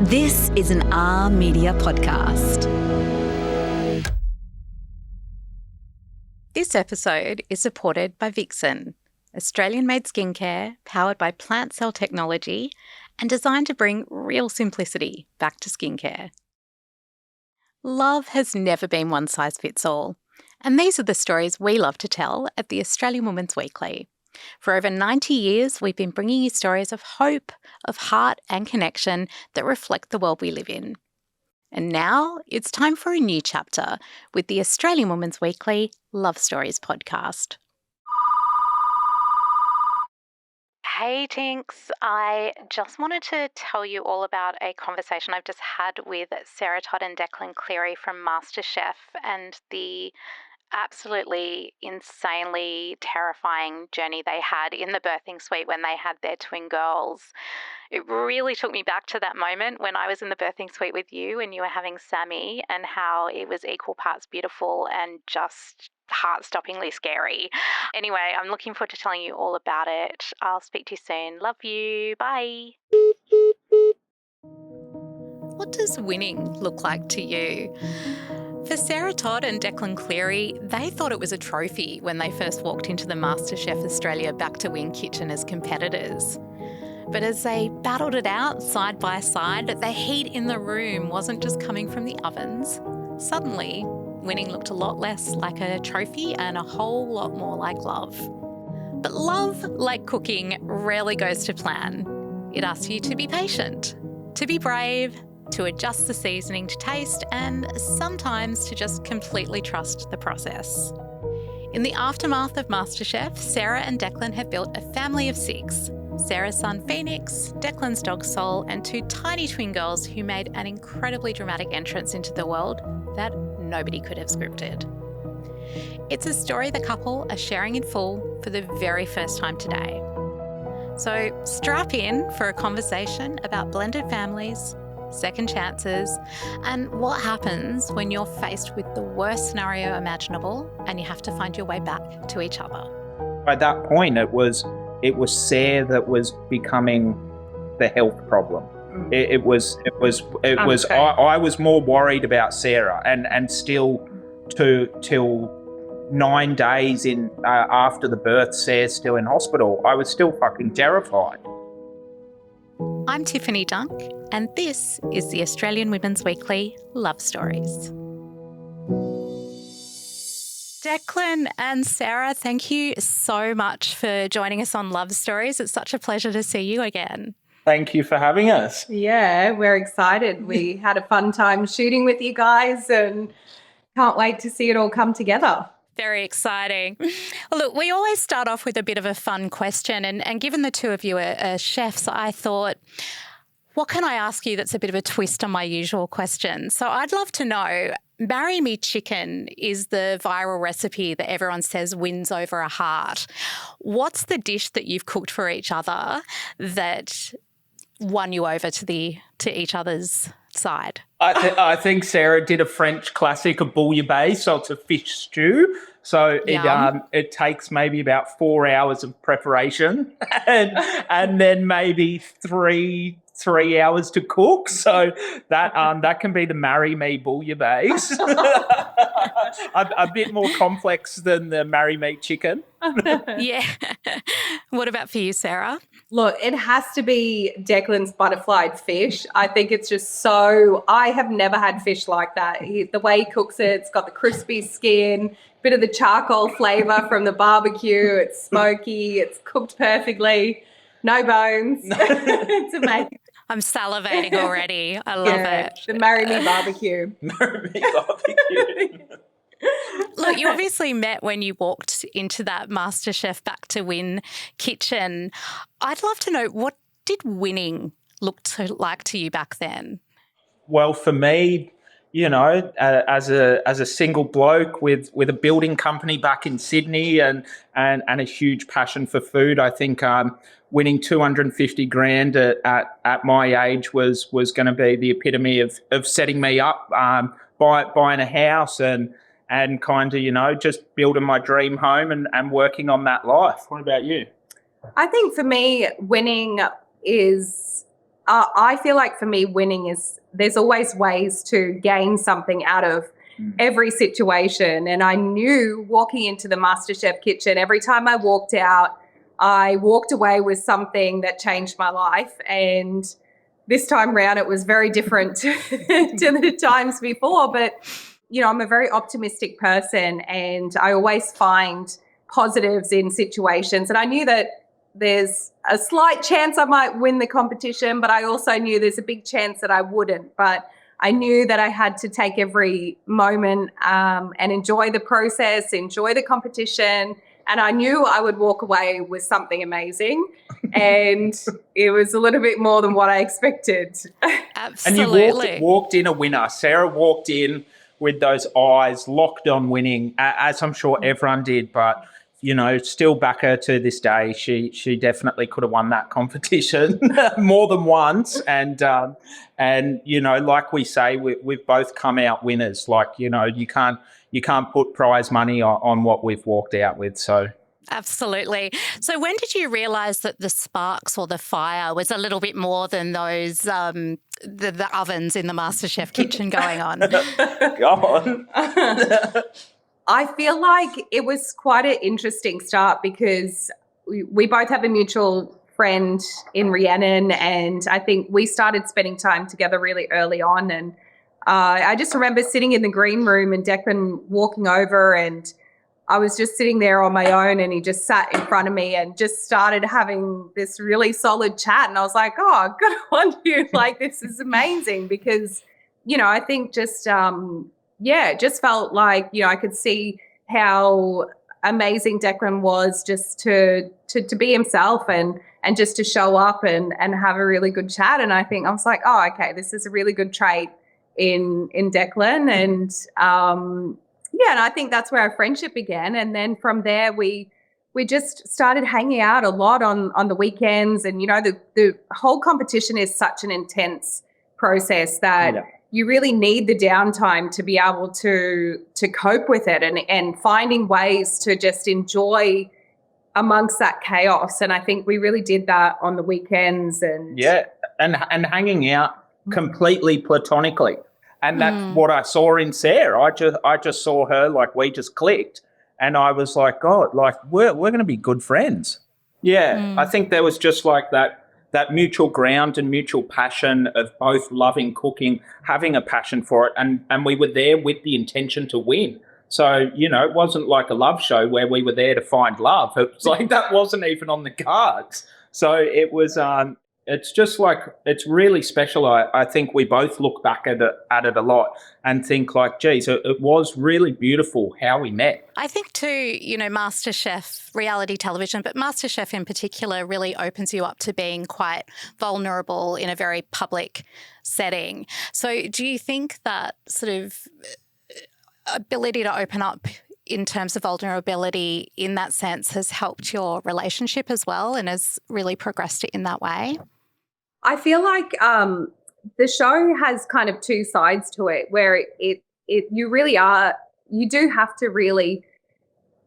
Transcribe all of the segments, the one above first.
This is an R Media podcast. This episode is supported by Vixen, Australian-made skincare powered by plant cell technology and designed to bring real simplicity back to skincare. Love has never been one size fits all, and these are the stories we love to tell at the Australian Women's Weekly. For over 90 years, we've been bringing you stories of hope, of heart and connection that reflect the world we live in. And now it's time for a new chapter with the Australian Women's Weekly Love Stories podcast. Hey Tinks, I just wanted to tell you all about a conversation I've just had with Sarah, Todd and Declan Cleary from MasterChef and the absolutely insanely terrifying journey they had in the birthing suite when they had their twin girls. It really took me back to that moment when I was in the birthing suite with you and you were having Sammy, and how it was equal parts beautiful and just heart-stoppingly scary. Anyway, I'm looking forward to telling you all about it. I'll speak to you soon. Love you. Bye. What does winning look like to you? For Sarah, Todd and Declan Cleary, they thought it was a trophy when they first walked into the MasterChef Australia Back to Win kitchen as competitors. But as they battled it out side by side, the heat in the room wasn't just coming from the ovens. Suddenly, winning looked a lot less like a trophy and a whole lot more like love. But love, like cooking, rarely goes to plan. It asks you to be patient, to be brave, to adjust the seasoning to taste, and sometimes to just completely trust the process. In the aftermath of MasterChef, Sarah and Declan have built a family of 6. Sarah's son Phoenix, Declan's dog Sol, and 2 tiny twin girls who made an incredibly dramatic entrance into the world that nobody could have scripted. It's a story the couple are sharing in full for the very first time today. So strap in for a conversation about blended families, second chances, and what happens when you're faced with the worst scenario imaginable and you have to find your way back to each other. At that point, it was Sarah that was becoming the health problem. It was. I was more worried about Sarah, and still till 9 days in after the birth, Sarah's still in hospital. I was still fucking terrified. I'm Tiffany Dunk, and this is the Australian Women's Weekly Love Stories. Declan and Sarah, thank you so much for joining us on Love Stories. It's such a pleasure to see you again. Thank you for having us. Yeah, we're excited. We had a fun time shooting with you guys and can't wait to see it all come together. Very exciting. Well, look, we always start off with a bit of a fun question, and given the two of you are chefs, I thought, what can I ask you that's a bit of a twist on my usual question? So I'd love to know, marry me chicken is the viral recipe that everyone says wins over a heart. What's the dish that you've cooked for each other that won you over to each other's side? I think Sarah did a French classic, a bouillabaisse, so it's a fish stew. So it takes maybe about 4 hours of preparation and then maybe three hours to cook. So that can be the marry me bouillabaisse. a bit more complex than the marry me chicken. Yeah. What about for you, Sarah? Look, it has to be Declan's butterflied fish. I think it's just so, I have never had fish like that. The way he cooks it, it's got the crispy skin, bit of the charcoal flavour from the barbecue. It's smoky. It's cooked perfectly. No bones. It's amazing. I'm salivating already. I love it. The marry me barbecue. Marry me barbecue. Look, you obviously met when you walked into that MasterChef Back to Win kitchen. I'd love to know, what did winning look like to you back then? Well, for me, you know, as a single bloke with a building company back in Sydney and a huge passion for food, I think winning 250 grand at my age was going to be the epitome of setting me up, buying a house and kind of, you know, just building my dream home and working on that life. What about you? I think for me, winning is I feel like for me, winning is there's always ways to gain something out of every situation. And I knew walking into the MasterChef kitchen, every time I walked out, I walked away with something that changed my life. And this time round, it was very different to the times before. But, I'm a very optimistic person, and I always find positives in situations. And I knew that there's a slight chance I might win the competition, but I also knew there's a big chance that I wouldn't. But I knew that I had to take every moment and enjoy the process, enjoy the competition. And I knew I would walk away with something amazing. And it was a little bit more than what I expected. Absolutely. And you walked in a winner. Sarah walked in with those eyes locked on winning, as I'm sure everyone did. But, still back her to this day. She definitely could have won that competition more than once. And like we say, we've both come out winners. Like, you can't put prize money on what we've walked out with. So. Absolutely. So when did you realise that the sparks or the fire was a little bit more than those the ovens in the MasterChef kitchen going on? Go on. I feel like it was quite an interesting start because we both have a mutual friend in Rhiannon, and I think we started spending time together really early on. And I just remember sitting in the green room and Declan walking over, and I was just sitting there on my own, and he just sat in front of me and just started having this really solid chat. And I was like, oh, good on you. Like, this is amazing because, I think just, it just felt like, I could see how amazing Declan was just to be himself and just to show up and have a really good chat. And I think I was like, oh, okay, this is a really good trait in Declan. And, and I think that's where our friendship began. And then from there, we just started hanging out a lot on the weekends. And, the whole competition is such an intense process that you really need the downtime to be able to cope with it and finding ways to just enjoy amongst that chaos. And I think we really did that on the weekends. And hanging out completely platonically. And that's what I saw in Sarah. I just saw her, like, we just clicked. And I was like, God, like, we're going to be good friends. Yeah, I think there was just like that mutual ground and mutual passion of both loving cooking, having a passion for it. And we were there with the intention to win. So, it wasn't like a love show where we were there to find love. It was like that wasn't even on the cards. So it was it's just like, it's really special. I think we both look back at it a lot and think like, geez, it was really beautiful how we met. I think too, MasterChef, reality television, but MasterChef in particular really opens you up to being quite vulnerable in a very public setting. So do you think that sort of ability to open up in terms of vulnerability in that sense has helped your relationship as well and has really progressed it in that way? I feel like the show has kind of two sides to it where you do have to really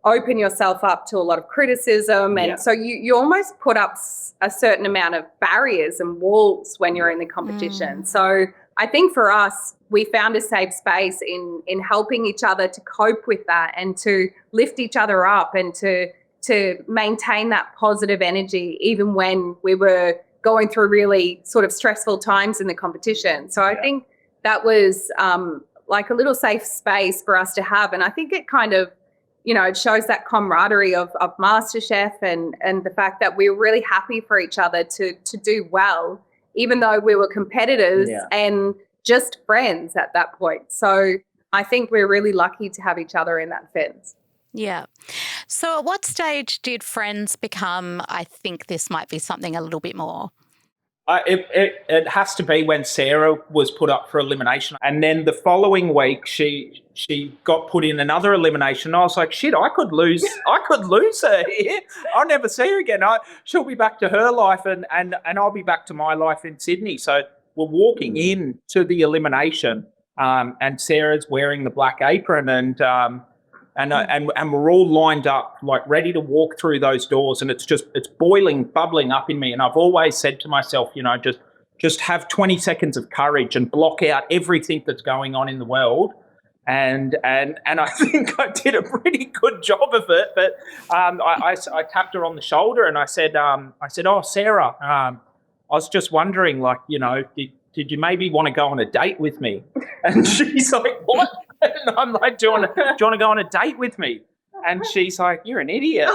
open yourself up to a lot of criticism. And so you almost put up a certain amount of barriers and walls when you're in the competition. So I think for us, we found a safe space in helping each other to cope with that and to lift each other up and to maintain that positive energy even when we were going through really sort of stressful times in the competition. So I think that was like a little safe space for us to have. And I think it kind of, it shows that camaraderie of MasterChef and the fact that we were really happy for each other to do well, even though we were competitors and just friends at that point. So I think we're really lucky to have each other in that sense. Yeah. So at what stage did friends become, I think this might be something a little bit more? It has to be when Sarah was put up for elimination. And then the following week, she got put in another elimination. I was like, shit, I could lose her here. I'll never see her again. She'll be back to her life and I'll be back to my life in Sydney. So we're walking in to the elimination and Sarah's wearing the black apron and we're all lined up, like ready to walk through those doors, and it's boiling, bubbling up in me. And I've always said to myself, just have 20 seconds of courage and block out everything that's going on in the world. And I think I did a pretty good job of it. But I tapped her on the shoulder and I said, "Oh, Sarah, I was just wondering, like, you know, did you maybe want to go on a date with me?" And she's like, "What?" And I'm like, do you want to go on a date with me? And she's like, "You're an idiot."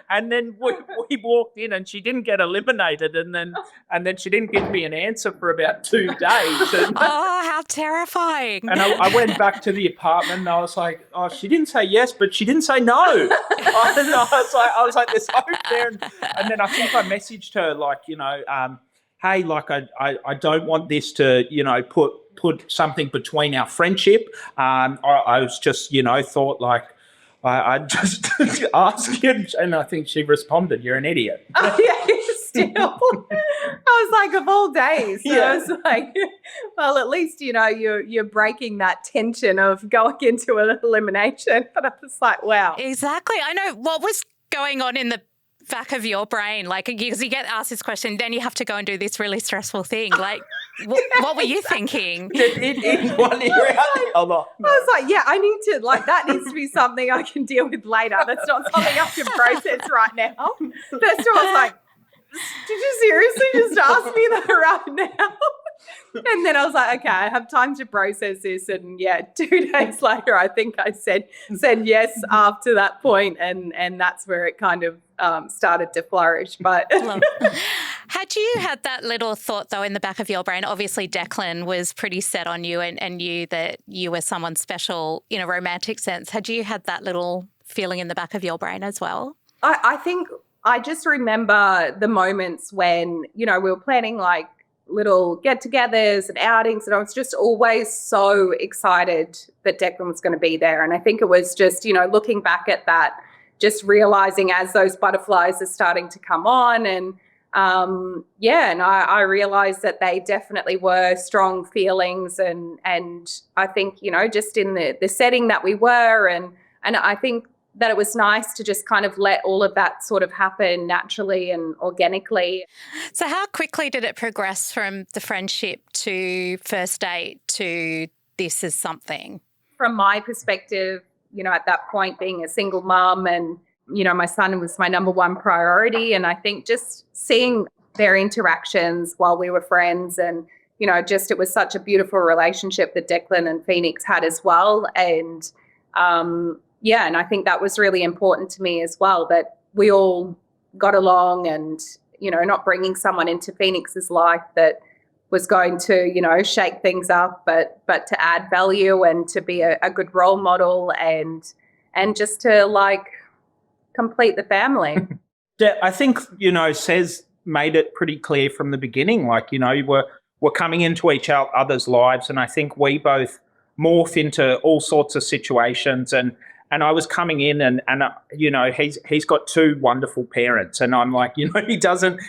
and then we walked in and she didn't get eliminated. And then she didn't give me an answer for about 2 days. And, Oh, how terrifying. and I went back to the apartment and I was like, "Oh, she didn't say yes, but she didn't say no." I was like, "There's hope there." And then I think I messaged her like, you know, "Hey, like I don't want this to, you know, put something between our friendship." I was just, you know, thought like I just ask you, and I think she responded, "You're an idiot." Oh, yeah, still. I was like, of all days. So I was like, well, at least, you know, you're breaking that tension of going into an elimination. But I was like, wow. Exactly. I know. What was going on in the back of your brain? Like, because you get asked this question, then you have to go and do this really stressful thing. Like, what were you thinking? In 1 year out, no. I was like, yeah, I need to, like, that needs to be something I can deal with later. That's not something I can process right now. First of all, I was like, did you seriously just ask me that right now? And then I was like, okay, I have time to process this. And yeah, 2 days later, I think I said yes after that point, and that's where it kind of started to flourish. But had you had that little thought though in the back of your brain? Obviously, Declan was pretty set on you and knew that you were someone special in a romantic sense. Had you had that little feeling in the back of your brain as well? I think I just remember the moments when, you know, we were planning like little get-togethers and outings, and I was just always so excited that Declan was going to be there. And I think it was just, you know, looking back at that, just realizing as those butterflies are starting to come on, and and I realized that they definitely were strong feelings, and I think, you know, just in the setting that we were, and I think that it was nice to just kind of let all of that sort of happen naturally and organically. So how quickly did it progress from the friendship to first date to this is something? From my perspective, you know, at that point being a single mum, and, you know, my son was my number one priority. And I think just seeing their interactions while we were friends, and, you know, just it was such a beautiful relationship that Declan and Phoenix had as well. And and I think that was really important to me as well, that we all got along, and, you know, not bringing someone into Phoenix's life that was going to, you know, shake things up, but to add value and to be a good role model, and just to like complete the family. I think, you know, Cez made it pretty clear from the beginning, like, you know, we're coming into each other's lives, and I think we both morph into all sorts of situations, and I was coming in and you know, he's got 2 wonderful parents, and I'm like, you know, he doesn't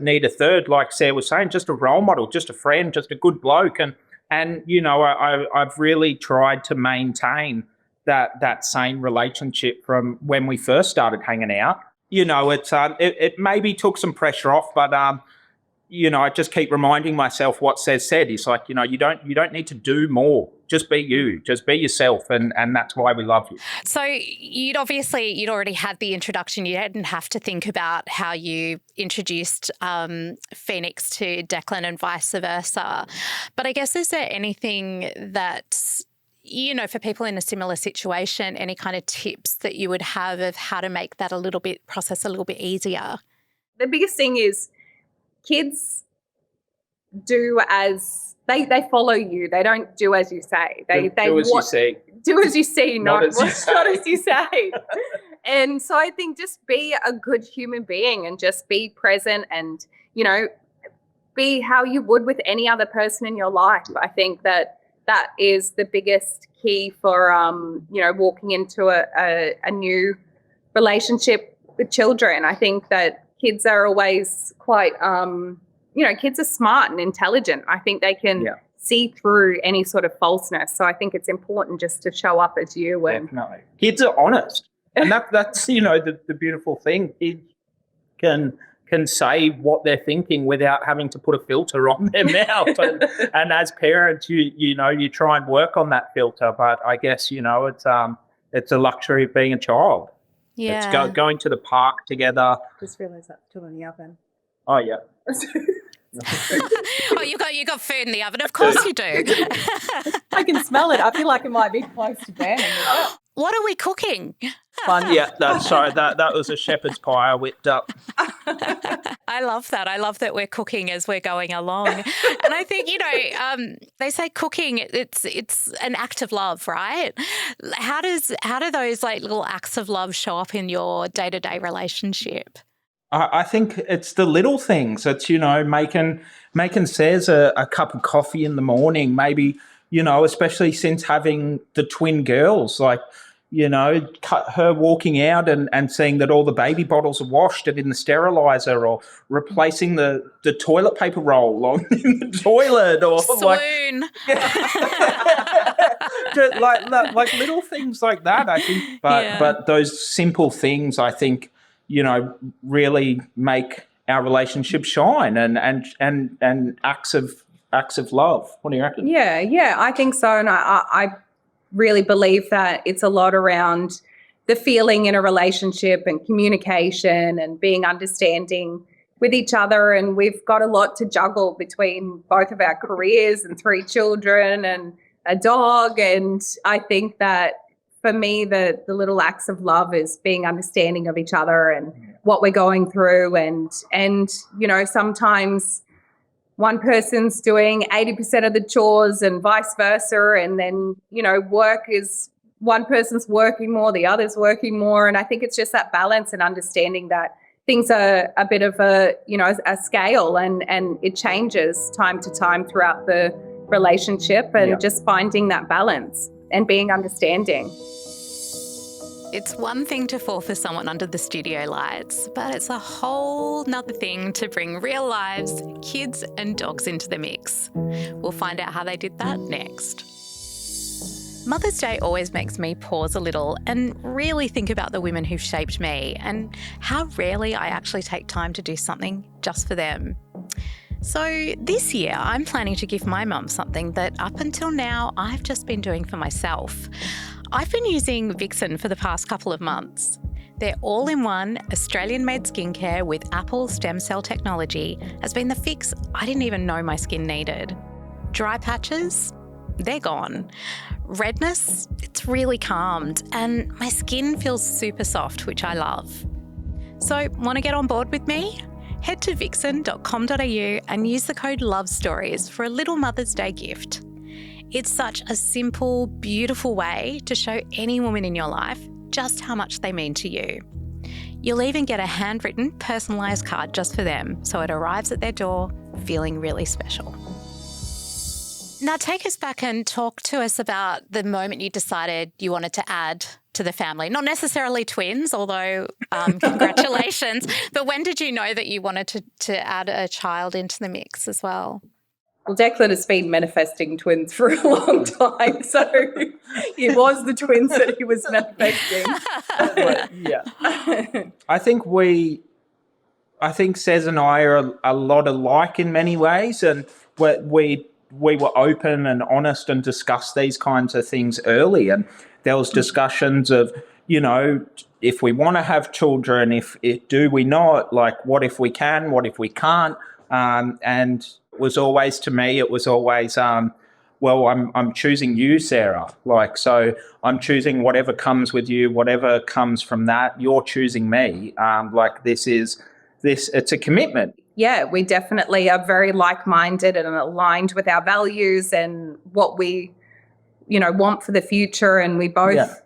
need a third, like Sarah was saying, just a role model, just a friend, just a good bloke, and you know, I've really tried to maintain that same relationship from when we first started hanging out. You know, it maybe took some pressure off, but you know, I just keep reminding myself what Cez said. He's like, you know, you don't need to do more. Just be you. Just be yourself, and that's why we love you. So you'd already had the introduction. You didn't have to think about how you introduced Phoenix to Declan and vice versa. But I guess, is there anything that, you know, for people in a similar situation, any kind of tips that you would have of how to make that process a little bit easier? The biggest thing is kids do as they follow you. They don't do as you say. They do as you see. Do as you see, not as you say. And so I think just be a good human being, and just be present, and, you know, be how you would with any other person in your life. I think that is the biggest key for you know, walking into a new relationship with children. I think that kids are always quite you know, kids are smart and intelligent. I think they can see through any sort of falseness. So I think it's important just to show up as you. And definitely, kids are honest, and that's you know, the beautiful thing. Kids can can say what they're thinking without having to put a filter on their mouth. And as parents, you try and work on that filter. But I guess, it's a luxury of being a child. Yeah. It's going to the park together. Just realised that's still in the oven. Oh, yeah. Oh, you got food in the oven. Of course you do. I can smell it. I feel like it might be close to burning. What are we cooking? Fun. Yeah, that was a shepherd's pie I whipped up. I love that. I love that we're cooking as we're going along. And I think, they say cooking, it's an act of love, right? How do those like little acts of love show up in your day-to-day relationship? I think it's the little things. It's, making Says a cup of coffee in the morning, maybe, especially since having the twin girls, like, her walking out and seeing that all the baby bottles are washed and in the sterilizer, or replacing the toilet paper roll in the toilet, or Swoon. like little things like that, I think. But those simple things, I think, really make our relationship shine, and acts of love. What do you reckon? Yeah, I think so. And I really believe that it's a lot around the feeling in a relationship and communication and being understanding with each other. And we've got a lot to juggle between both of our careers and 3 children and a dog. And I think that for me, the little acts of love is being understanding of each other and what we're going through. And sometimes one person's doing 80% of the chores and vice versa. And then, work is one person's working more, the other's working more. And I think it's just that balance and understanding that things are a bit of a scale, and it changes time to time throughout the relationship, and just finding that balance and being understanding. It's one thing to fall for someone under the studio lights, but it's a whole nother thing to bring real lives, kids and dogs into the mix. We'll find out how they did that next. Mother's Day always makes me pause a little and really think about the women who've shaped me, and how rarely I actually take time to do something just for them. So this year, I'm planning to give my mum something that up until now I've just been doing for myself. I've been using Vixen for the past couple of months. Their all-in-one Australian-made skincare with Apple stem cell technology has been the fix I didn't even know my skin needed. Dry patches? They're gone. Redness? It's really calmed, and my skin feels super soft, which I love. So, want to get on board with me? Head to vixen.com.au and use the code LOVESTORIES for a little Mother's Day gift. It's such a simple, beautiful way to show any woman in your life just how much they mean to you. You'll even get a handwritten, personalised card just for them, so it arrives at their door feeling really special. Now take us back and talk to us about the moment you decided you wanted to add to the family. Not necessarily twins, although congratulations, but when did you know that you wanted to add a child into the mix as well? Well, Declan has been manifesting twins for a long time, so it was the twins that he was manifesting. Yeah. I think Sez and I are a lot alike in many ways, and we were open and honest and discussed these kinds of things early, and there was discussions of, if we want to have children, if do we not, like, what if we can, what if we can't, and was always, to me, it was always, well, I'm choosing you, Sarah. Like, so I'm choosing whatever comes with you, whatever comes from that. You're choosing me. It's a commitment. Yeah, we definitely are very like-minded and aligned with our values and what we, want for the future. And we both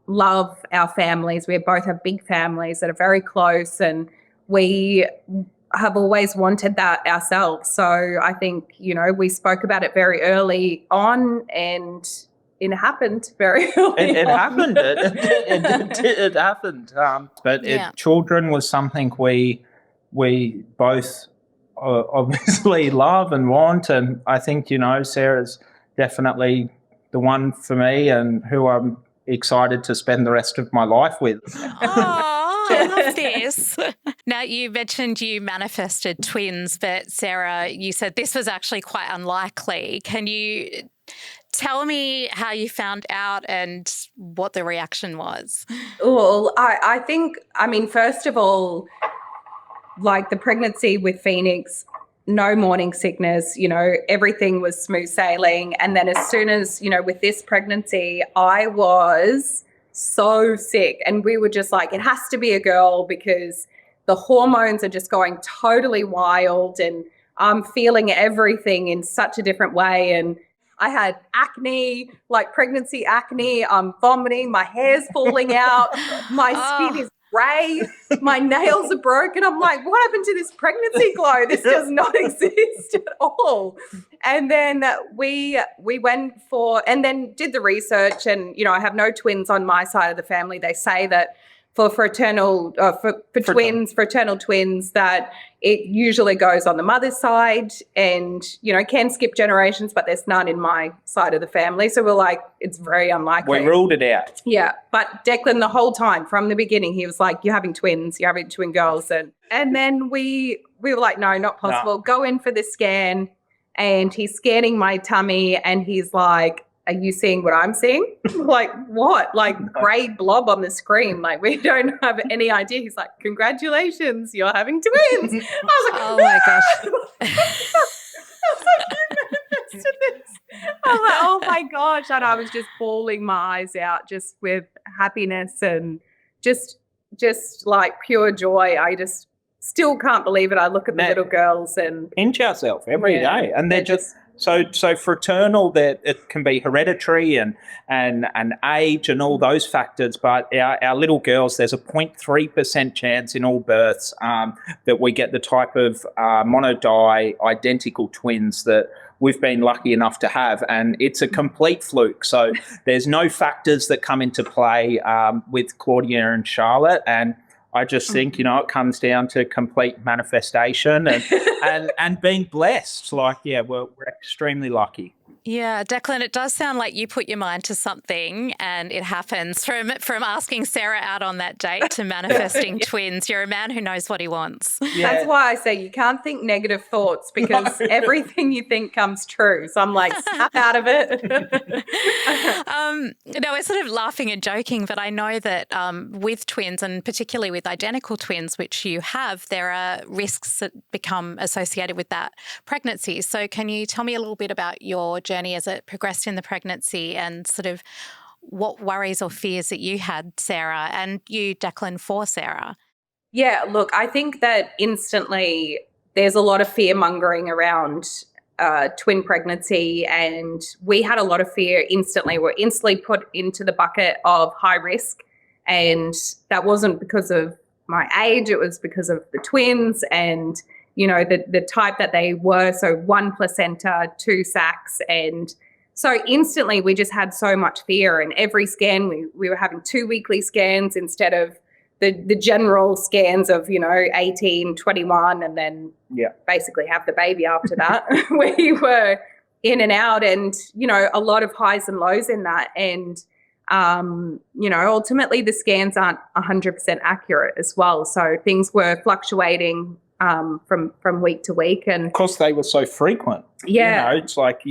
love our families. We both have big families that are very close, and we have always wanted that ourselves. So I think, we spoke about it very early on, and it happened very early It happened. It happened. Children was something we both obviously love and want. And I think, Sarah's definitely the one for me, and who I'm excited to spend the rest of my life with. Oh, I love this. Now, you mentioned you manifested twins, but Sarah, you said this was actually quite unlikely. Can you tell me how you found out and what the reaction was? Well, I think, I mean, first of all, like the pregnancy with Phoenix, no morning sickness, everything was smooth sailing. And then as soon as, with this pregnancy, I was so sick. And we were just like, it has to be a girl because the hormones are just going totally wild and I'm feeling everything in such a different way. And I had acne, like pregnancy acne. I'm vomiting. My hair's falling out. My skin is grey. My nails are broken. I'm like, what happened to this pregnancy glow? This does not exist at all. And then we went and then did the research. And, I have no twins on my side of the family. They say that for fraternal twins that it usually goes on the mother's side and, can skip generations, but there's none in my side of the family. So we're like, it's very unlikely. We ruled it out. Yeah. But Declan, the whole time from the beginning, he was like, you're having twins, you're having twin girls. And then we were like, no, not possible. No. Go in for the scan. And he's scanning my tummy and he's like, are you seeing what I'm seeing? Like, what? Like, grey blob on the screen. Like, we don't have any idea. He's like, congratulations, you're having twins. I was like, oh, my gosh. I was like, you manifested this. I was like, oh, my gosh. And I was just bawling my eyes out just with happiness and just like pure joy. I just still can't believe it. I look at the little girls and pinch ourselves every day. And they're just... So fraternal, that it can be hereditary and age and all those factors, but our little girls, there's a 0.3% chance in all births that we get the type of monodi identical twins that we've been lucky enough to have, and it's a complete fluke. So there's no factors that come into play with Claudia and Charlotte, and I just think, it comes down to complete manifestation and being blessed. Like, we're extremely lucky. Yeah, Declan, it does sound like you put your mind to something and it happens. From asking Sarah out on that date to manifesting twins, you're a man who knows what he wants. Yeah. That's why I say you can't think negative thoughts because everything you think comes true. So I'm like, snap out of it. We're sort of laughing and joking, but I know that with twins and particularly with identical twins, which you have, there are risks that become associated with that pregnancy. So can you tell me a little bit about your journey as it progressed in the pregnancy and sort of what worries or fears that you had, Sarah, and you, Declan, for Sarah? Yeah, look, I think that instantly there's a lot of fear mongering around twin pregnancy, and we had a lot of fear instantly. We're instantly put into the bucket of high risk, and that wasn't because of my age, it was because of the twins and the type that they were. So 1 placenta, 2 sacs. And so instantly we just had so much fear. And every scan, we were having 2 weekly scans instead of the general scans of, 18, 21, and then basically have the baby after that. We were in and out and, a lot of highs and lows in that. And, ultimately the scans aren't 100% accurate as well. So things were fluctuating from week to week, and because they were so frequent. It's like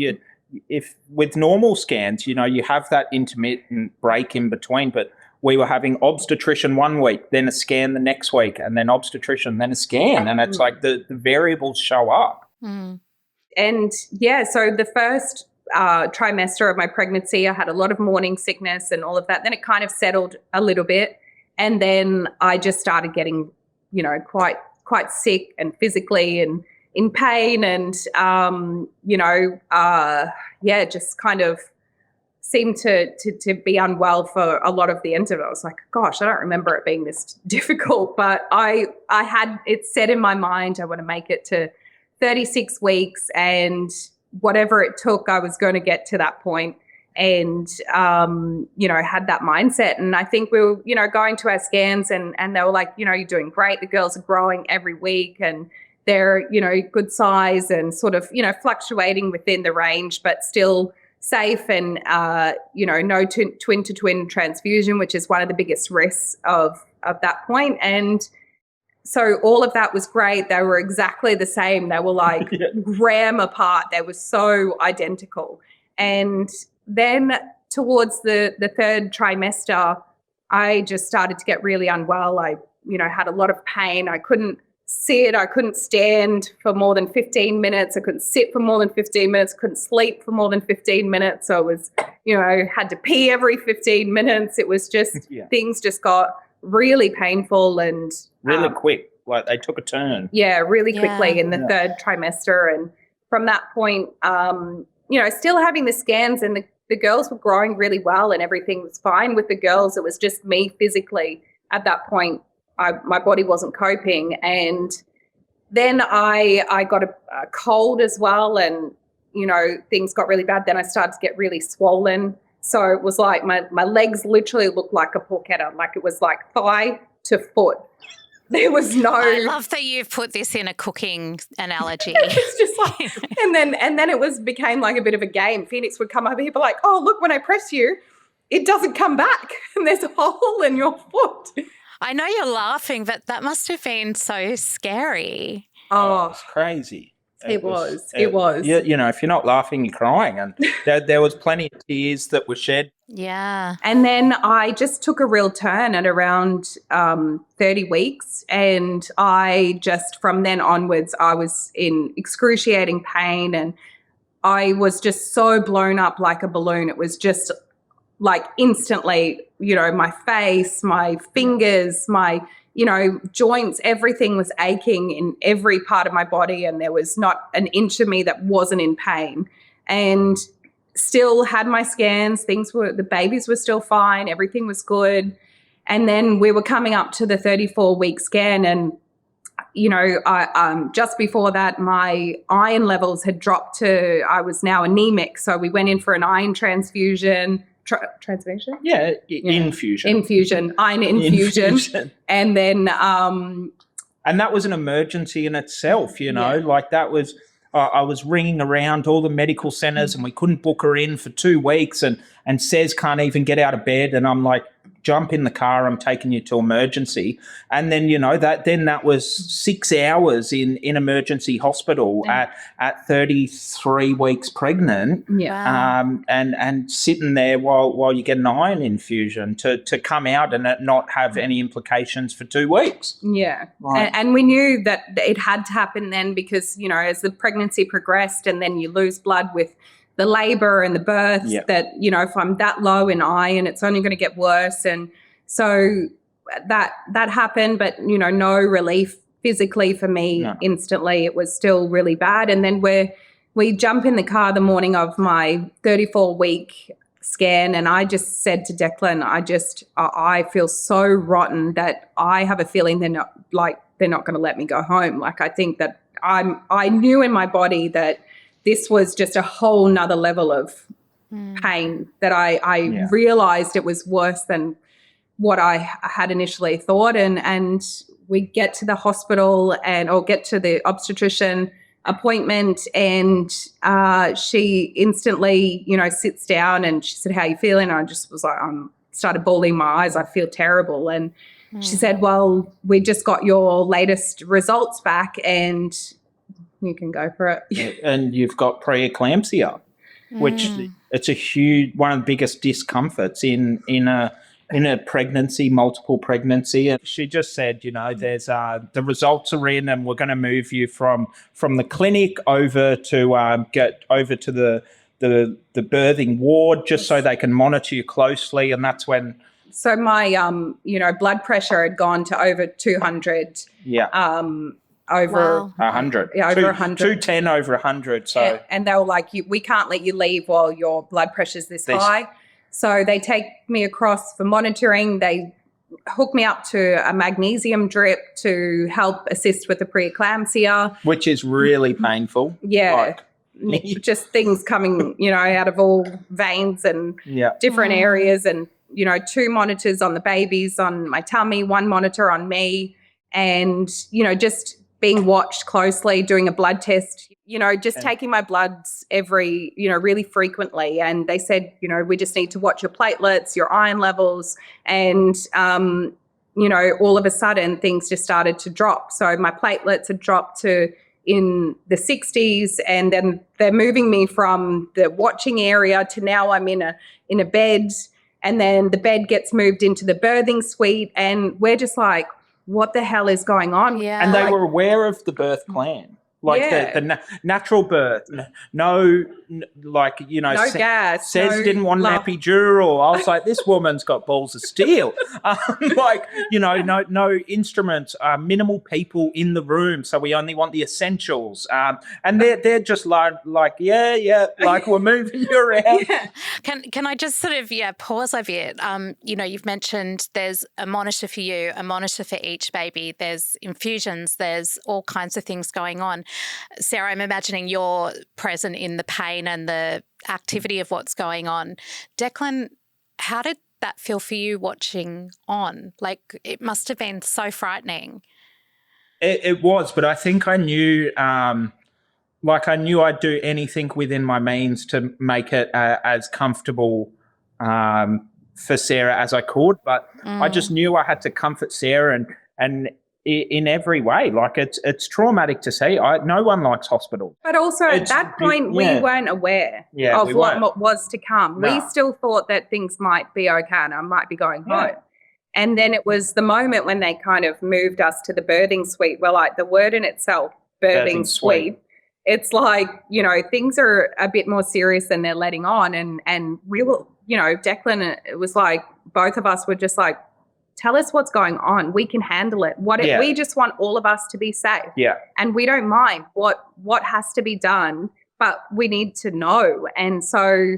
if with normal scans, you have that intermittent break in between, but we were having obstetrician 1 week, then a scan the next week, and then obstetrician, then a scan, and it's like the variables show up. And so the first trimester of my pregnancy, I had a lot of morning sickness and all of that. Then it kind of settled a little bit, and then I just started getting quite sick and physically and in pain and, just kind of seemed to be unwell for a lot of the end of it. I was like, gosh, I don't remember it being this difficult, but I had it set in my mind, I want to make it to 36 weeks and whatever it took, I was going to get to that point. And, had that mindset. And I think we were, going to our scans and they were like, you're doing great. The girls are growing every week and they're, good size and sort of, fluctuating within the range, but still safe and, no twin-to-twin transfusion, which is one of the biggest risks of that point. And so all of that was great. They were exactly the same. They were like gram apart. They were so identical. And then towards the third trimester, I just started to get really unwell. I, had a lot of pain. I couldn't sit. I couldn't stand for more than 15 minutes. I couldn't sit for more than 15 minutes. Couldn't sleep for more than 15 minutes. So I was, had to pee every 15 minutes. It was just, things just got really painful and really quick. Like they took a turn. Yeah, really quickly in the third trimester. And from that point, still having the scans, and the girls were growing really well and everything was fine with the girls. It was just me physically at that point. My body wasn't coping. And then I got a cold as well, and, things got really bad. Then I started to get really swollen. So it was like my legs literally looked like a porchetta, like it was like thigh to foot. There was no. I love that you've put this in a cooking analogy. It's just like, and then it became like a bit of a game. Phoenix would come over here, be like, "Oh, look, when I press you, it doesn't come back, and there's a hole in your foot." I know you're laughing, but that must have been so scary. Oh, it's crazy. It was. Yeah, if you're not laughing, you're crying. And there was plenty of tears that were shed. Yeah. And then I just took a real turn at around 30 weeks. And I just, from then onwards, I was in excruciating pain. And I was just so blown up like a balloon. It was just like instantly, my face, my fingers, my joints, everything was aching in every part of my body, and there was not an inch of me that wasn't in pain. And still had my scans. The babies were still fine. Everything was good. And then we were coming up to the 34-week scan, and I just before that, my iron levels had dropped to, I was now anemic. So we went in for an iron transfusion. Transfusion? Yeah, infusion. Iron infusion. And then and that was an emergency in itself, like that was I was ringing around all the medical centers and we couldn't book her in for 2 weeks, and Cez can't even get out of bed, and I'm like, jump in the car, I'm taking you to emergency. And then that was 6 hours in emergency hospital at 33 weeks pregnant. And sitting there while you get an iron infusion to come out and not have any implications for 2 weeks. Right. And we knew that it had to happen then, because as the pregnancy progressed, and then you lose blood with the labor and the births, that, if I'm that low in iron, it's only going to get worse. And so that happened, but, no relief physically for me instantly. It was still really bad. And then we jump in the car the morning of my 34-week scan, and I just said to Declan, I feel so rotten that I have a feeling they're not going to let me go home. Like, I think that I knew in my body that this was just a whole nother level of pain, that I realized it was worse than what I had initially thought. And we get to the hospital or get to the obstetrician appointment, and she instantly, sits down and she said, "How are you feeling?" And I just was like, started bawling my eyes. I feel terrible. And she said, "Well, we just got your latest results back and you can go for it." And you've got preeclampsia, which it's a huge, one of the biggest discomforts in a pregnancy, multiple pregnancy. And she just said, there's the results are in, and we're going to move you from the clinic over to get over to the birthing ward, just so they can monitor you closely. And that's when. So my blood pressure had gone to over 200. Over 100. Yeah, over 100. 210 over 100. So and they were like, we can't let you leave while your blood pressure's this high. So they take me across for monitoring. They hook me up to a magnesium drip to help assist with the preeclampsia. Which is really painful. Yeah. Just things coming, out of all veins and different areas, and, 2 monitors on the babies on my tummy, 1 monitor on me, and, just being watched closely, doing a blood test, taking my bloods every, really frequently. And they said, we just need to watch your platelets, your iron levels. And all of a sudden things just started to drop. So my platelets had dropped to in the 60s, and then they're moving me from the watching area to now I'm in a bed, and then the bed gets moved into the birthing suite, and we're just like, what the hell is going on? Yeah. And they were aware of the birth plan. Like the natural birth, no gas. Says no didn't want an love. epidural. I was like, this woman's got balls of steel. No instruments, minimal people in the room, so we only want the essentials. And they're just like like we're moving you around. Yeah. Can I just sort of pause a bit? You've mentioned there's a monitor for you, a monitor for each baby. There's infusions. There's all kinds of things going on. Sarah, I'm imagining you're present in the pain and the activity of what's going on. Declan, how did that feel for you watching on? Like, it must have been so frightening. It was, but I think I knew, I knew I'd do anything within my means to make it as comfortable for Sarah as I could. But I just knew I had to comfort Sarah and in every way. Like, it's traumatic to see. No one likes hospital. But also at that point, we weren't aware of what was to come. No. We still thought that things might be okay and I might be going home. And then it was the moment when they kind of moved us to the birthing suite. Well, like, the word in itself, birthing suite, it's like, things are a bit more serious than they're letting on. And we were, Declan, it was like both of us were just like, tell us what's going on. We can handle it. We just want all of us to be safe. Yeah. And we don't mind what has to be done, but we need to know. And so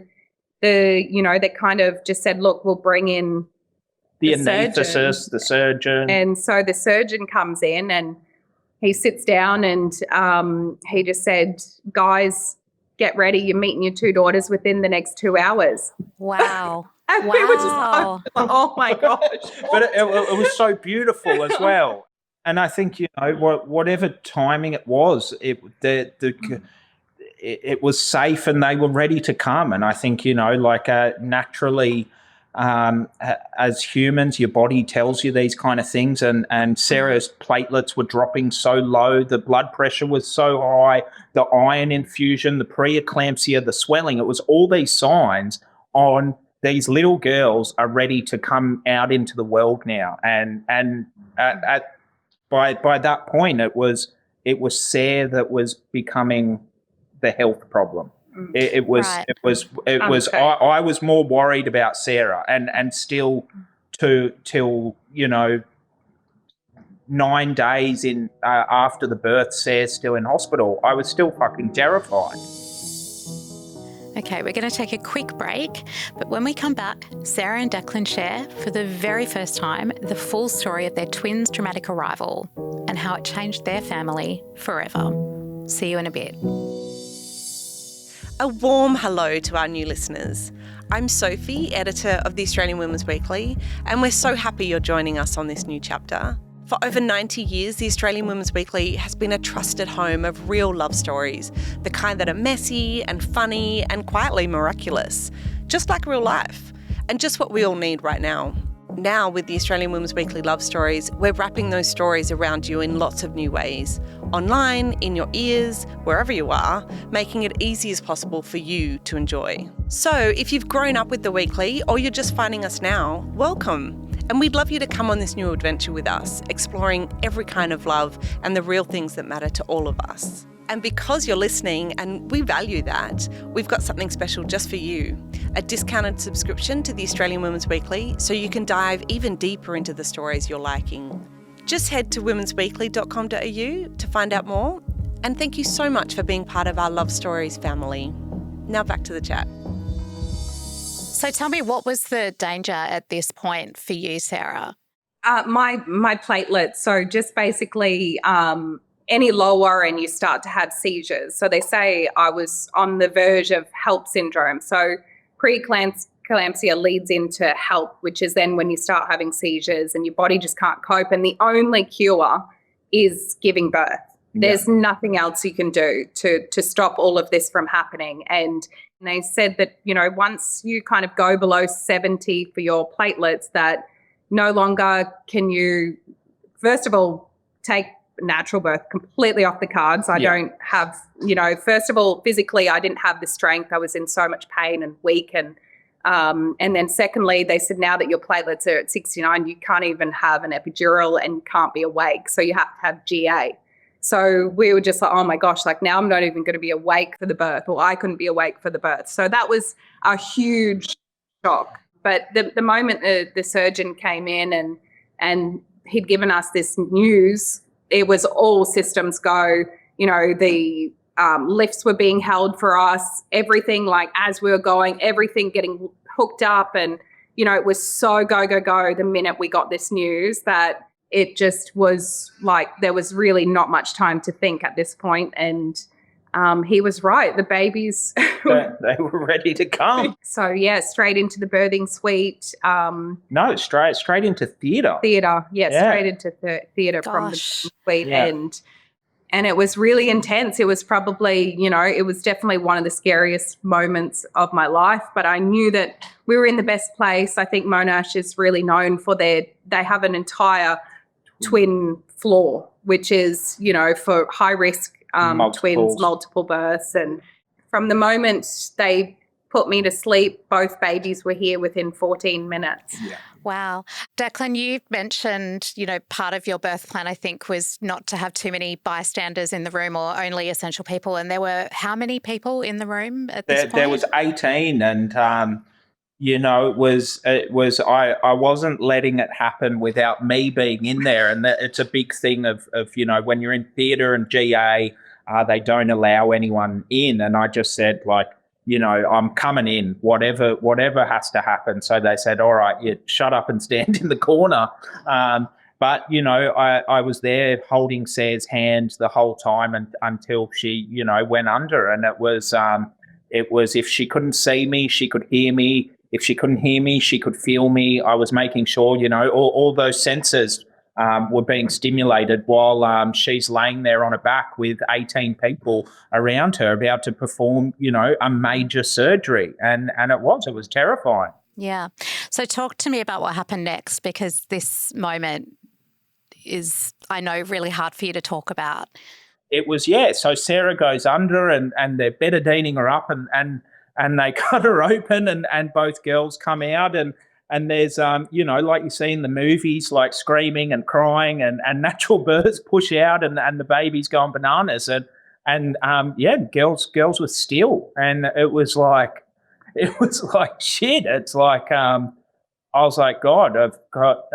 they kind of just said, look, we'll bring in the anaesthetist, the surgeon. And so the surgeon comes in and he sits down and he just said, guys, get ready. You're meeting your two daughters within the next 2 hours. Wow. And we were just like, oh my gosh. But it was so beautiful as well. And I think, whatever timing it was, it was safe and they were ready to come. And I think, naturally, as humans, your body tells you these kind of things. And Sarah's platelets were dropping so low, the blood pressure was so high, the iron infusion, the preeclampsia, the swelling, it was all these signs on these little girls are ready to come out into the world now. And by that point, it was Sarah that was becoming the health problem. I was more worried about Sarah and still till 9 days in after the birth, Sarah's still in hospital. I was still fucking terrified. Okay, we're going to take a quick break, but when we come back, Sarah and Declan share for the very first time the full story of their twins' dramatic arrival and how it changed their family forever. See you in a bit. A warm hello to our new listeners. I'm Sophie, editor of the Australian Women's Weekly, and we're so happy you're joining us on this new chapter. For over 90 years, the Australian Women's Weekly has been a trusted home of real love stories, the kind that are messy and funny and quietly miraculous, just like real life, and just what we all need right now. Now, with the Australian Women's Weekly Love Stories, we're wrapping those stories around you in lots of new ways. Online, in your ears, wherever you are, making it easy as possible for you to enjoy. So, if you've grown up with the Weekly or you're just finding us now, welcome. And we'd love you to come on this new adventure with us, exploring every kind of love and the real things that matter to all of us. And because you're listening, and we value that, we've got something special just for you. A discounted subscription to the Australian Women's Weekly so you can dive even deeper into the stories you're liking. Just head to womensweekly.com.au to find out more. And thank you so much for being part of our Love Stories family. Now back to the chat. So tell me, what was the danger at this point for you, Sarah? My platelets. So just basically any lower and you start to have seizures. So they say I was on the verge of HELP syndrome. So preeclampsia leads into HELP, which is then when you start having seizures and your body just can't cope. And the only cure is giving birth. There's nothing else you can do to stop all of this from happening. And they said that, once you kind of go below 70 for your platelets, that no longer can you, first of all, take natural birth completely off the cards. I don't have, first of all, physically, I didn't have the strength. I was in so much pain and weak. And then secondly, they said now that your platelets are at 69, you can't even have an epidural and can't be awake. So you have to have GA. So we were just like, oh my gosh, like now I'm not even going to be awake for the birth, or I couldn't be awake for the birth. So that was a huge shock. But the moment the surgeon came in and he'd given us this news, it was all systems go. The lifts were being held for us, everything, like as we were going, everything getting hooked up. And, it was so go, go, go the minute we got this news that it just was like there was really not much time to think at this point. And he was right. The babies. They were ready to come. So, yeah, straight into the birthing suite. No, straight into theatre. Straight into theatre from the suite. Yeah. And it was really intense. It was probably, it was definitely one of the scariest moments of my life. But I knew that we were in the best place. I think Monash is really known for they have an entire twin floor, which is, for high risk twins, multiple births. And from the moment they put me to sleep, both babies were here within 14 minutes. Yeah. Wow. Declan, you mentioned, part of your birth plan, I think, was not to have too many bystanders in the room or only essential people. And there were how many people in the room at this point? There was 18, and it was I wasn't letting it happen without me being in there, and it's a big thing of when you're in theatre and GA, they don't allow anyone in, and I just said I'm coming in, whatever has to happen. So they said, all right, you shut up and stand in the corner. But I was there holding Sarah's hand the whole time until she went under, and it was if she couldn't see me, she could hear me. If she couldn't hear me, she could feel me. I was making sure, all those senses were being stimulated while she's laying there on her back with 18 people around her about to perform, a major surgery. And it was terrifying. Yeah. So talk to me about what happened next, because this moment is, I know, really hard for you to talk about. It was, so Sarah goes under and they're betadining her up and they cut her open and both girls come out and there's, like you see in the movies, like screaming and crying and natural births push out and the baby's going bananas. And girls were still. And it was like shit. It's like, I was like, God, I've got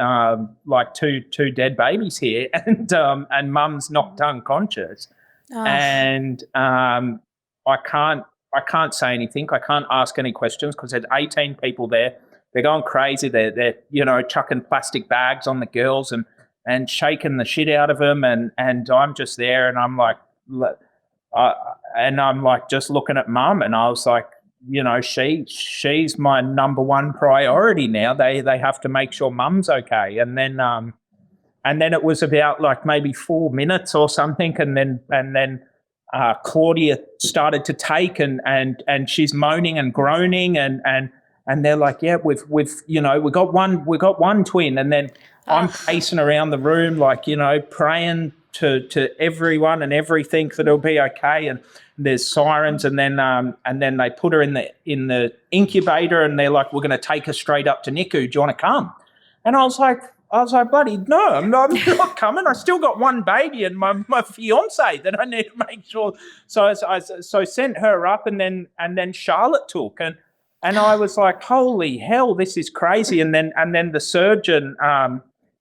like two dead babies here and mum's knocked unconscious. Oh. And I can't say anything. I can't ask any questions because there's 18 people there. They're going crazy. They're chucking plastic bags on the girls and shaking the shit out of them. And I'm just there and I'm like, just looking at mum, and I was like, she's my number one priority now. They have to make sure mum's okay. And then it was about like maybe 4 minutes or something, and then Claudia started to take and she's moaning and groaning and they're like, yeah, we got one twin. And then I'm pacing around the room, like, praying to everyone and everything that it'll be okay. And there's sirens, and then they put her in the incubator, and they're like, we're going to take her straight up to NICU. Do you want to come? And I was like, bloody no, I'm not coming. I still got one baby and my fiance that I need to make sure. So I sent her up, and then Charlotte took, and I was like, holy hell, this is crazy. And then the surgeon,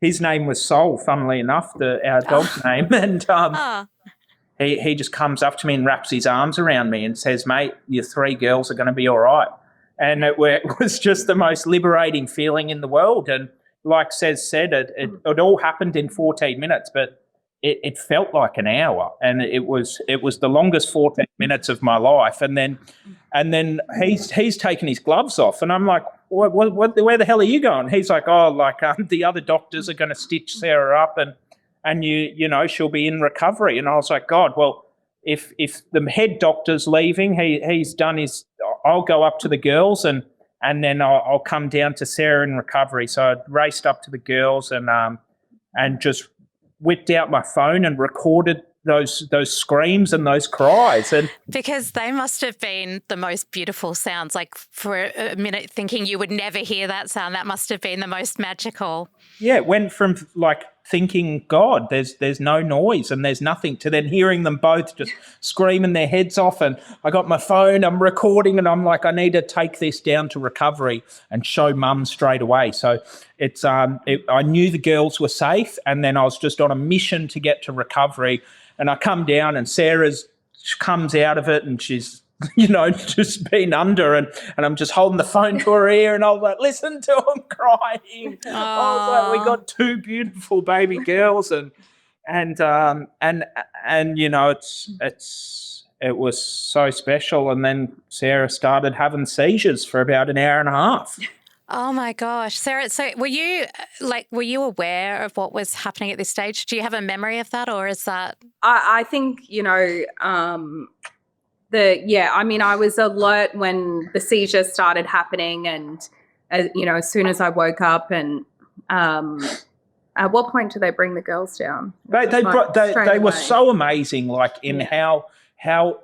his name was Sol, funnily enough, our dog's name, and he just comes up to me and wraps his arms around me and says, mate, your 3 girls are going to be all right. And it was just the most liberating feeling in the world. And like Cez said, it all happened in 14 minutes, but it felt like an hour, and it was the longest 14 minutes of my life. And then he's taken his gloves off, and I'm like, what, where the hell are you going? He's like, the other doctors are going to stitch Sarah up, and she'll be in recovery. And I was like, God, well, if the head doctor's leaving, he's done his, I'll go up to the girls and then I'll come down to Sarah in recovery. So I raced up to the girls and just whipped out my phone and recorded those screams and those cries. And because they must have been the most beautiful sounds. Like for a minute thinking you would never hear that sound, that must have been the most magical. Yeah, it went from like thinking, God, there's no noise and there's nothing, to then hearing them both just screaming their heads off. And I got my phone, I'm recording, and I'm like, I need to take this down to recovery and show mum straight away. So it's I knew the girls were safe, and then I was just on a mission to get to recovery. And I come down and she comes out of it and she's, just been under, and I'm just holding the phone to her ear, and I was like, listen to them crying. I was like, we got two beautiful baby girls, and it was so special. And then Sarah started having seizures for about an hour and a half. Oh my gosh, Sarah! So were you aware of what was happening at this stage? Do you have a memory of that, or is that? I think I was alert when the seizure started happening, and as soon as I woke up, and at what point do they bring the girls down? They were so amazing, like in how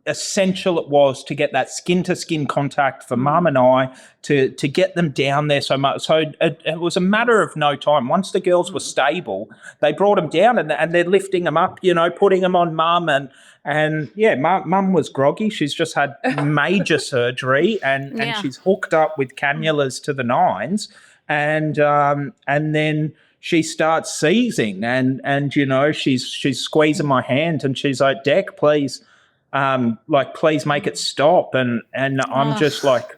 essential it was to get that skin to skin contact for mum and I to get them down there so much. So it was a matter of no time. Once the girls were stable, they brought them down and they're lifting them up, putting them on mum, and mum was groggy. She's just had major surgery and she's hooked up with cannulas to the nines, and then she starts seizing and she's squeezing my hand and she's like, Dec, please. Please make it stop. And I'm just like,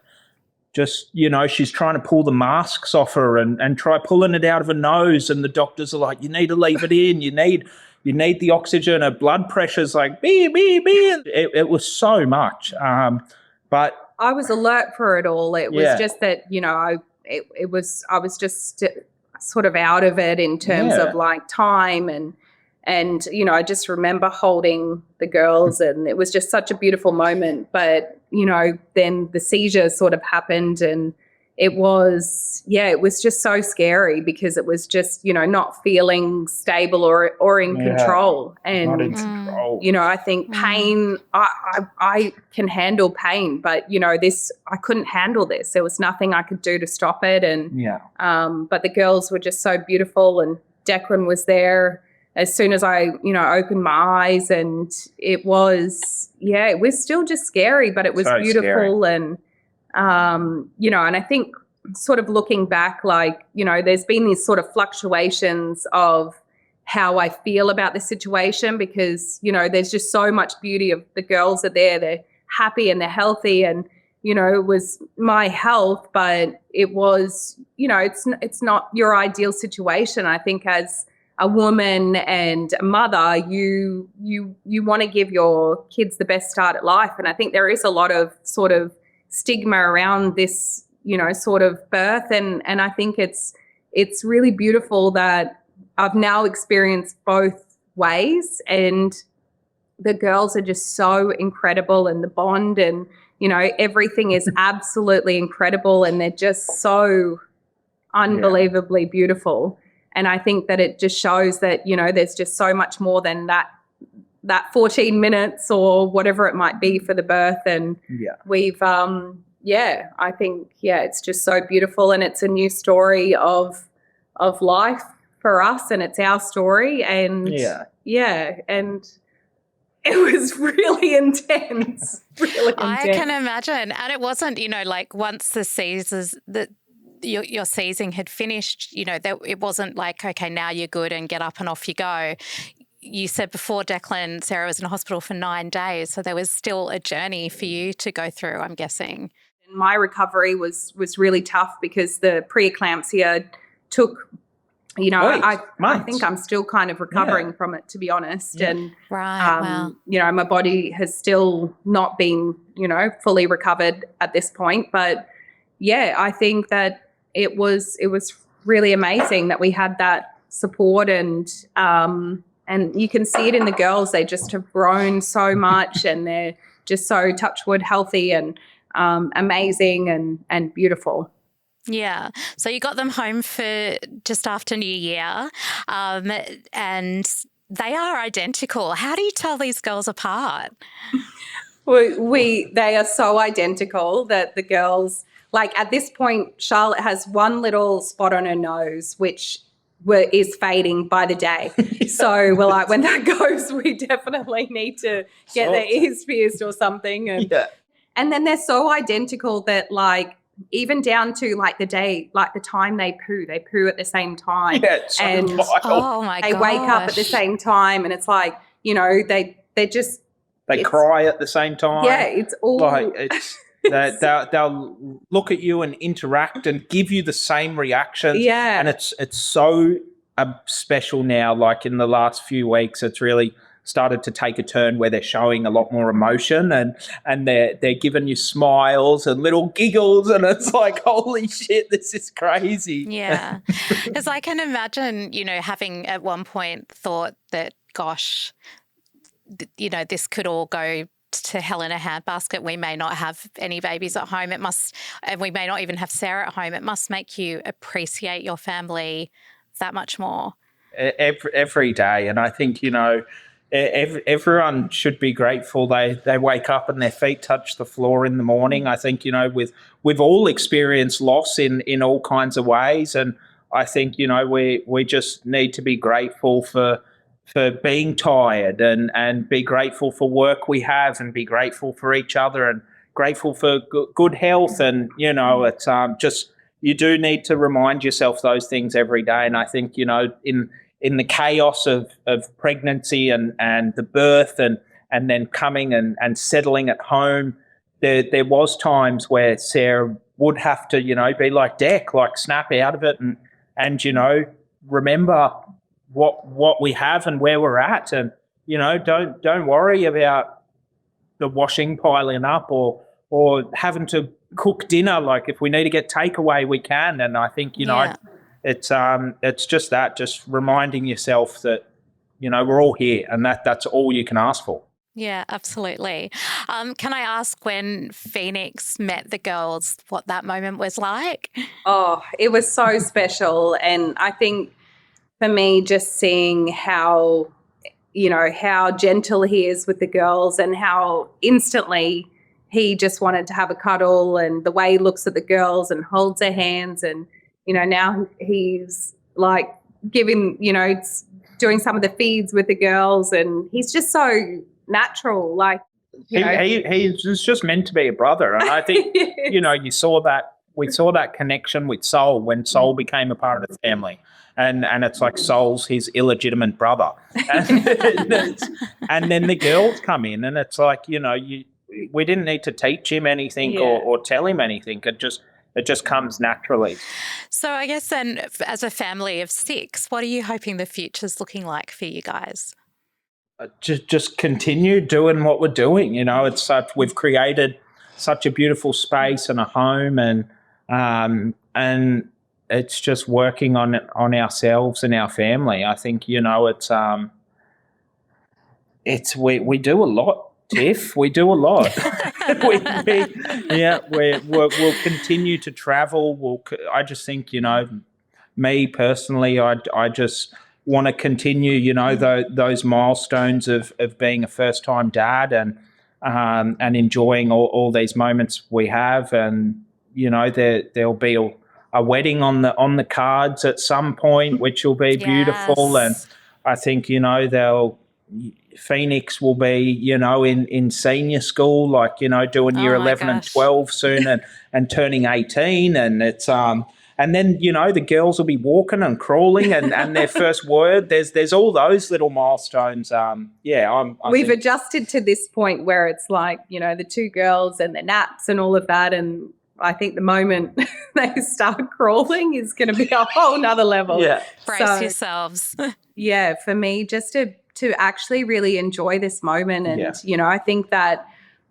she's trying to pull the masks off her and try pulling it out of her nose. And the doctors are like, you need to leave it in. You need the oxygen. Her blood pressure's like, beep, beep, beep. It was so much. But I was alert for it all. It was just that, I was just sort of out of it in terms of like time and I just remember holding the girls, and it was just such a beautiful moment. But, then the seizure sort of happened, and it was just so scary because it was just, not feeling stable or in control. And, not in control. I think pain, I can handle pain, but, I couldn't handle this. There was nothing I could do to stop it. And, but the girls were just so beautiful, and Declan was there as soon as I, opened my eyes, and it was still just scary, but it was so beautiful. Scary. And, and I think sort of looking back, like, there's been these sort of fluctuations of how I feel about the situation because, there's just so much beauty of the girls are there. They're happy and they're healthy, and, it was my health, but it was, it's not your ideal situation. I think as a woman and a mother, you want to give your kids the best start at life. And I think there is a lot of sort of stigma around this, sort of birth. And I think it's really beautiful that I've now experienced both ways, and the girls are just so incredible, and the bond and, everything is absolutely incredible, and they're just so unbelievably beautiful. And I think that it just shows that, there's just so much more than that 14 minutes or whatever it might be for the birth. And we've, I think, it's just so beautiful, and it's a new story of life for us, and it's our story. And and it was really intense, really intense. I can imagine. And it wasn't, like once the seizures, your seizing had finished, it wasn't like, okay, now you're good and get up and off you go. You said before, Declan, Sarah was in hospital for 9 days, so there was still a journey for you to go through, I'm guessing. My recovery was really tough because the preeclampsia took, I think I'm still kind of recovering from it, to be honest. Yeah. And, wow. My body has still not been, fully recovered at this point. But, I think that it was really amazing that we had that support, and you can see it in the girls. They just have grown so much, and they're just so touch wood healthy. And amazing and beautiful. Yeah. So you got them home for just after New Year, and they are identical. How do you tell these girls apart? They are so identical that the girls, like at this point, Charlotte has one little spot on her nose, which is fading by the day. So we're like, when that goes, we definitely need to get their ears pierced or something. And then they're so identical that like, even down to like the day, like the time they poo at the same time. Yeah, it's so wild. Oh my gosh. They wake up at the same time, and it's like, you know, they're just, They cry at the same time. yeah, it's all Like it's they'll look at you and interact and give you the same reactions. Yeah. And it's so special now. Like in the last few weeks, it's really started to take a turn where they're showing a lot more emotion and they're giving you smiles and little giggles, and it's like, holy shit, this is crazy. Yeah. Because I can imagine, you know, having at one point thought that, gosh, you know, this could all go to hell in a handbasket. We may not have any babies at home. And we may not even have Sarah at home. It must make you appreciate your family that much more. Every day. And I think, you know, everyone should be grateful they wake up and their feet touch the floor in the morning. I think, you know, we've all experienced loss in all kinds of ways. And I think, you know, we just need to be grateful for being tired and be grateful for work we have and be grateful for each other and grateful for good health. And, you know, it's just, you do need to remind yourself those things every day. And I think, you know, in the chaos of pregnancy and the birth and then coming and settling at home, there was times where Sarah would have to, you know, be like Dec, like snap out of it and you know, remember what we have and where we're at, and you know, don't worry about the washing piling up or having to cook dinner. Like if we need to get takeaway, we can. And I think, you know, it's just that, just reminding yourself that, you know, we're all here, and that's all you can ask for. Yeah, absolutely. Can I ask, when Phoenix met the girls, what that moment was like? Oh, it was so special. And I think for me, just seeing how, you know, how gentle he is with the girls and how instantly he just wanted to have a cuddle, and the way he looks at the girls and holds their hands, and, you know, now he's like giving, you know, doing some of the feeds with the girls, and he's just so natural. Like, he's just meant to be a brother. And I think, you know, we saw that connection with Sol when Sol became a part of the family. And it's like Sol's his illegitimate brother. And then the girls come in, and it's like, you know, we didn't need to teach him anything or tell him anything. It just comes naturally. So I guess then, as a family of 6, what are you hoping the future's looking like for you guys? Just continue doing what we're doing. You know, we've created such a beautiful space and a home, and it's just working on ourselves and our family. I think, you know, we do a lot, Tiff. We do a lot. We'll continue to travel. I just think, you know, me personally, I just want to continue, you know, those milestones of being a first-time dad and enjoying all these moments we have. And, you know, there'll be a wedding on the cards at some point, which will be beautiful. And I think, you know, Phoenix will be, you know, in senior school, like, you know, doing year 11 and 12 soon and turning 18. And it's and then, you know, the girls will be walking and crawling and their first word. There's all those little milestones. We've adjusted to this point where it's like, you know, the 2 girls and their naps and all of that. And I think the moment they start crawling is going to be a whole nother level. Yeah. Brace yourselves. Yeah, for me, just to actually really enjoy this moment. And, you know, I think that,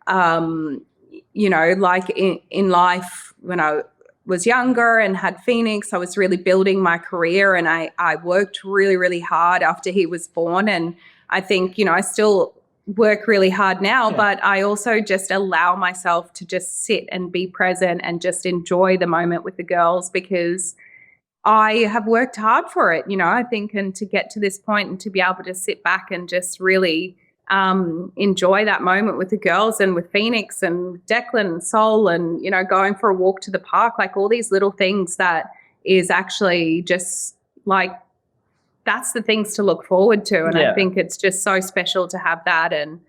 you know, like in life, when I was younger and had Phoenix, I was really building my career, and I worked really, really hard after he was born. And I think, you know, I still work really hard now, but I also just allow myself to just sit and be present and just enjoy the moment with the girls, because I have worked hard for it, I think, and to get to this point and to be able to sit back and just really enjoy that moment with the girls and with Phoenix and Declan and Sol and, going for a walk to the park, like all these little things that is actually just like, that's the things to look forward to. And I think it's just so special to have that and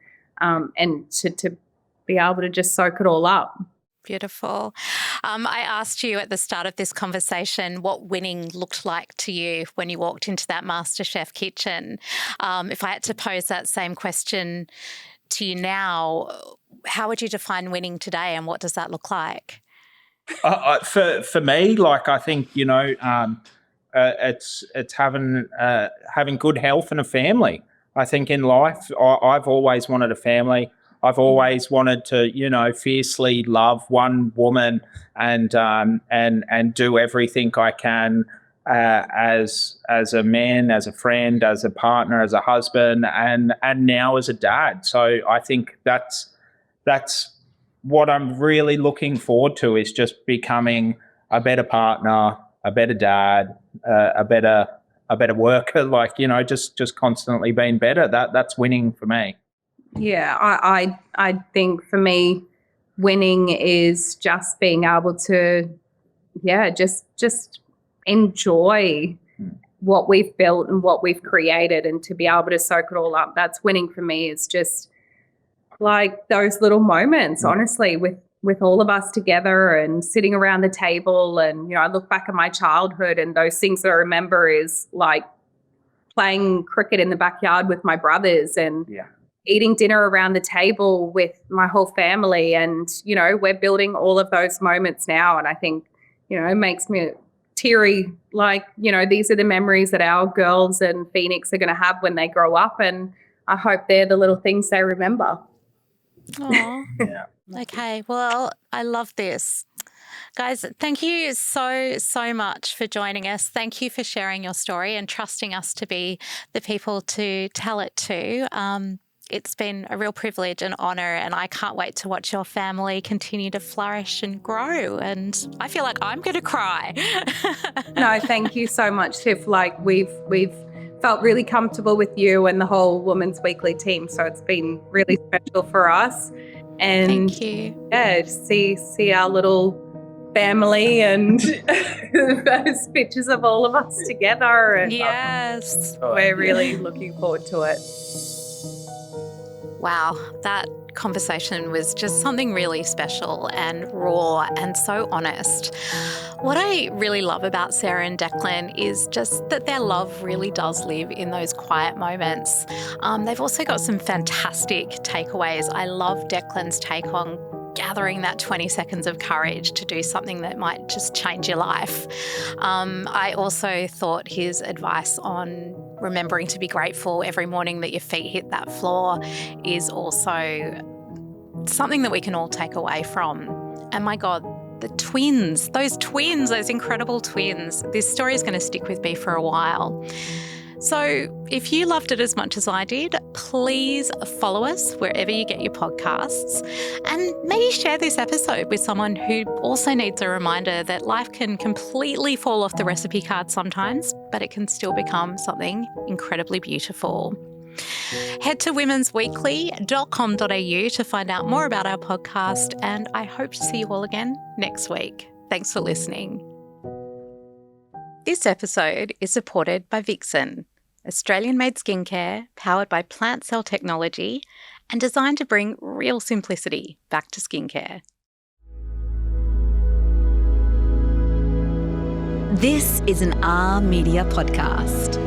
to be able to just soak it all up. Beautiful. I asked you at the start of this conversation what winning looked like to you when you walked into that MasterChef kitchen. If I had to pose that same question to you now, how would you define winning today, and what does that look like? For me, like, I think, it's having good health and a family. I think in life, I've always wanted a family. I've always wanted to, fiercely love one woman and do everything I can as a man, as a friend, as a partner, as a husband, and now as a dad. So I think that's what I'm really looking forward to, is just becoming a better partner, a better dad, a better worker. Like, just constantly being better. That's winning for me. Yeah, I think for me, winning is just being able to, just enjoy what we've built and what we've created, and to be able to soak it all up. That's winning for me. It's just like those little moments, honestly, with all of us together and sitting around the table. And, I look back at my childhood, and those things that I remember is like playing cricket in the backyard with my brothers and eating dinner around the table with my whole family. And, we're building all of those moments now. And I think, it makes me teary. Like, these are the memories that our girls and Phoenix are going to have when they grow up. And I hope they're the little things they remember. Oh, okay. Well, I love this. Guys, thank you so much for joining us. Thank you for sharing your story and trusting us to be the people to tell it to. It's been a real privilege and honour, and I can't wait to watch your family continue to flourish and grow. And I feel like I'm going to cry. No, thank you so much, Tiff. Like, we've felt really comfortable with you and the whole Women's Weekly team, so it's been really special for us. And thank you. Yeah, see our little family and those pictures of all of us together. And yes, we're really looking forward to it. Wow, that conversation was just something really special and raw and so honest. What I really love about Sarah and Declan is just that their love really does live in those quiet moments. They've also got some fantastic takeaways. I love Declan's take on gathering that 20 seconds of courage to do something that might just change your life. I also thought his advice on remembering to be grateful every morning that your feet hit that floor is also something that we can all take away from. And my God, those incredible twins, this story is going to stick with me for a while. So if you loved it as much as I did, please follow us wherever you get your podcasts, and maybe share this episode with someone who also needs a reminder that life can completely fall off the recipe card sometimes, but it can still become something incredibly beautiful. Head to womensweekly.com.au to find out more about our podcast, and I hope to see you all again next week. Thanks for listening. This episode is supported by Vixen, Australian-made skincare powered by plant cell technology and designed to bring real simplicity back to skincare. This is an R Media podcast.